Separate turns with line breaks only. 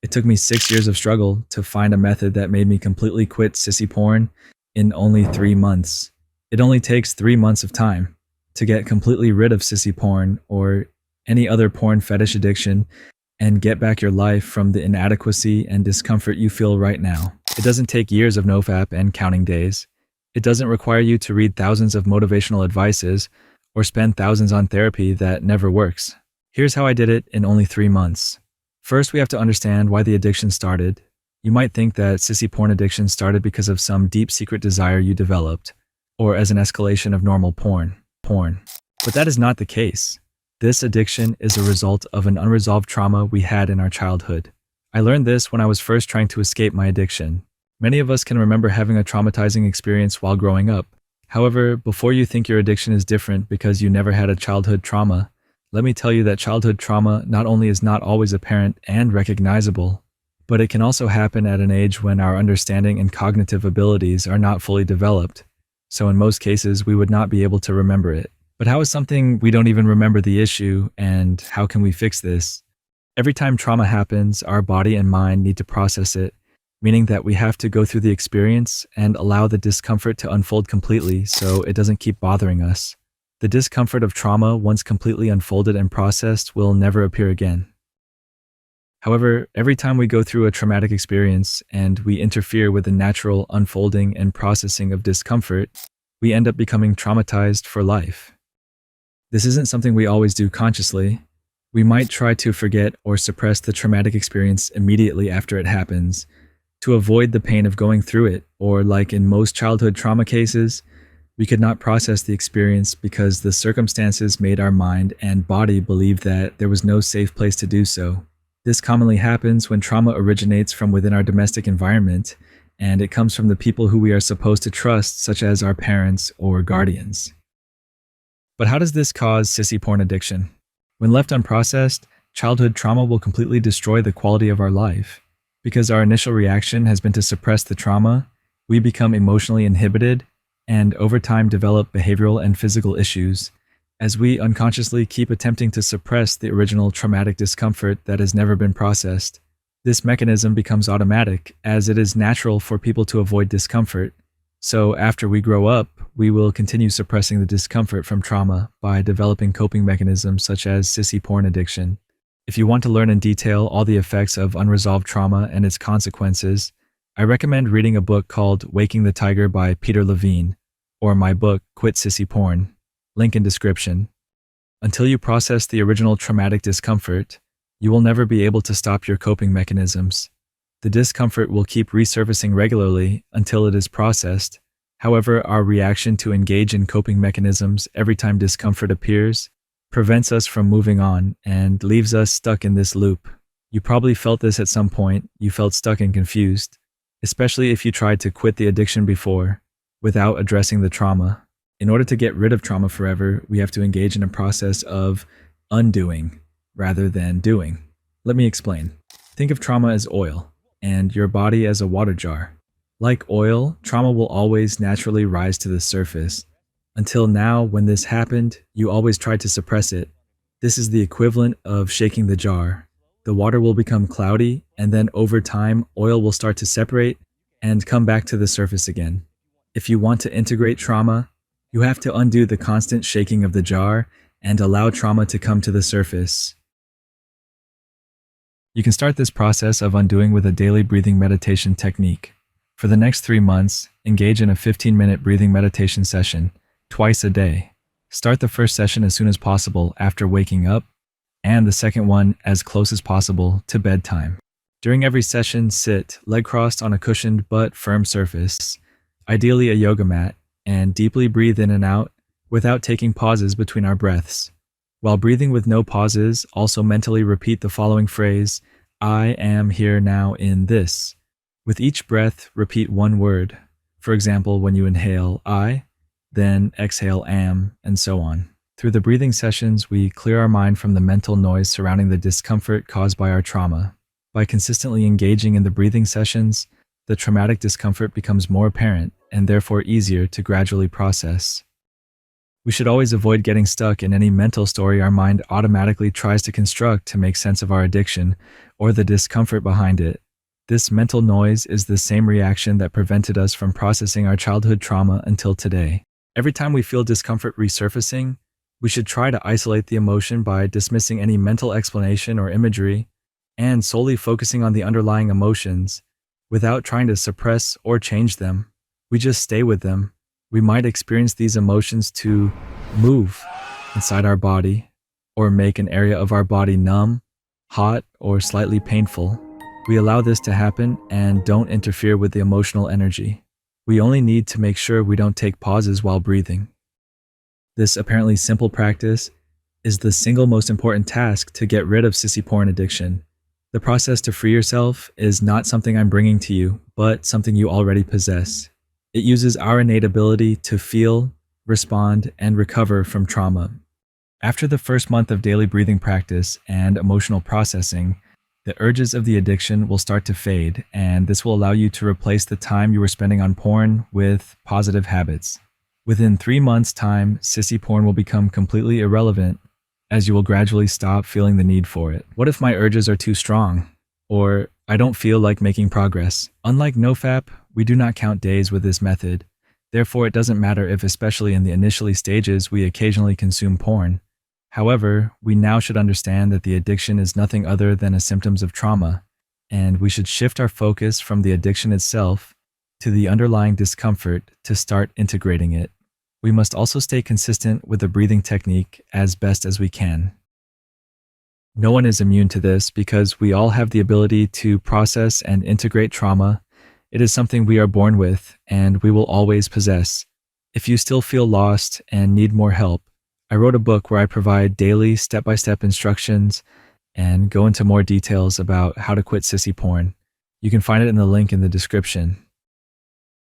It took me 6 years of struggle to find a method that made me completely quit sissy porn in only 3 months. It only takes 3 months of time to get completely rid of sissy porn or any other porn fetish addiction and get back your life from the inadequacy and discomfort you feel right now. It doesn't take years of nofap and counting days. It doesn't require you to read thousands of motivational advices or spend thousands on therapy that never works. Here's how I did it in only 3 months. First, we have to understand why the addiction started. You might think that sissy porn addiction started because of some deep secret desire you developed, or as an escalation of normal porn. But that is not the case. This addiction is a result of an unresolved trauma we had in our childhood. I learned this when I was first trying to escape my addiction. Many of us can remember having a traumatizing experience while growing up. However, before you think your addiction is different because you never had a childhood trauma, let me tell you that childhood trauma not only is not always apparent and recognizable, but it can also happen at an age when our understanding and cognitive abilities are not fully developed. So in most cases, we would not be able to remember it. But how is something we don't even remember the issue, and how can we fix this? Every time trauma happens, our body and mind need to process it, meaning that we have to go through the experience and allow the discomfort to unfold completely so it doesn't keep bothering us. The discomfort of trauma, once completely unfolded and processed, will never appear again. However, every time we go through a traumatic experience and we interfere with the natural unfolding and processing of discomfort, we end up becoming traumatized for life. This isn't something we always do consciously. We might try to forget or suppress the traumatic experience immediately after it happens, to avoid the pain of going through it, or like in most childhood trauma cases, we could not process the experience because the circumstances made our mind and body believe that there was no safe place to do so. This commonly happens when trauma originates from within our domestic environment, and it comes from the people who we are supposed to trust, such as our parents or guardians. But how does this cause sissy porn addiction? When left unprocessed, childhood trauma will completely destroy the quality of our life. Because our initial reaction has been to suppress the trauma, we become emotionally inhibited and over time develop behavioral and physical issues, as we unconsciously keep attempting to suppress the original traumatic discomfort that has never been processed. This mechanism becomes automatic, as it is natural for people to avoid discomfort. So after we grow up, we will continue suppressing the discomfort from trauma by developing coping mechanisms such as sissy porn addiction. If you want to learn in detail all the effects of unresolved trauma and its consequences, I recommend reading a book called Waking the Tiger by Peter Levine, or my book, Quit Sissy Porn, link in description. Until you process the original traumatic discomfort, you will never be able to stop your coping mechanisms. The discomfort will keep resurfacing regularly until it is processed. However, our reaction to engage in coping mechanisms every time discomfort appears prevents us from moving on and leaves us stuck in this loop. You probably felt this at some point. You felt stuck and confused, especially if you tried to quit the addiction before, without addressing the trauma. In order to get rid of trauma forever, we have to engage in a process of undoing rather than doing. Let me explain. Think of trauma as oil and your body as a water jar. Like oil, trauma will always naturally rise to the surface. Until now, when this happened, you always tried to suppress it. This is the equivalent of shaking the jar. The water will become cloudy, and then over time, oil will start to separate and come back to the surface again. If you want to integrate trauma, you have to undo the constant shaking of the jar and allow trauma to come to the surface. You can start this process of undoing with a daily breathing meditation technique. For the next 3 months, engage in a 15-minute breathing meditation session twice a day. Start the first session as soon as possible after waking up, and the second one as close as possible to bedtime. During every session, sit, leg crossed on a cushioned but firm surface, ideally a yoga mat, and deeply breathe in and out without taking pauses between our breaths. While breathing with no pauses, also mentally repeat the following phrase, I am here now in this. With each breath, repeat one word. For example, when you inhale, I, then exhale, am, and so on. Through the breathing sessions, we clear our mind from the mental noise surrounding the discomfort caused by our trauma. By consistently engaging in the breathing sessions, the traumatic discomfort becomes more apparent and therefore easier to gradually process. We should always avoid getting stuck in any mental story our mind automatically tries to construct to make sense of our addiction or the discomfort behind it. This mental noise is the same reaction that prevented us from processing our childhood trauma until today. Every time we feel discomfort resurfacing, we should try to isolate the emotion by dismissing any mental explanation or imagery and solely focusing on the underlying emotions without trying to suppress or change them. We just stay with them. We might experience these emotions to move inside our body or make an area of our body numb, hot, or slightly painful. We allow this to happen and don't interfere with the emotional energy. We only need to make sure we don't take pauses while breathing. This apparently simple practice is the single most important task to get rid of sissy porn addiction. The process to free yourself is not something I'm bringing to you, but something you already possess. It uses our innate ability to feel, respond, and recover from trauma. After the first month of daily breathing practice and emotional processing, the urges of the addiction will start to fade, and this will allow you to replace the time you were spending on porn with positive habits. Within 3 months' time, sissy porn will become completely irrelevant as you will gradually stop feeling the need for it. What if my urges are too strong? Or I don't feel like making progress? Unlike NoFap, we do not count days with this method. Therefore, it doesn't matter if, especially in the initially stages, we occasionally consume porn. However, we now should understand that the addiction is nothing other than a symptom of trauma, and we should shift our focus from the addiction itself to the underlying discomfort to start integrating it. We must also stay consistent with the breathing technique as best as we can. No one is immune to this because we all have the ability to process and integrate trauma. It is something we are born with and we will always possess. If you still feel lost and need more help, I wrote a book where I provide daily step-by-step instructions and go into more details about how to quit sissy porn. You can find it in the link in the description.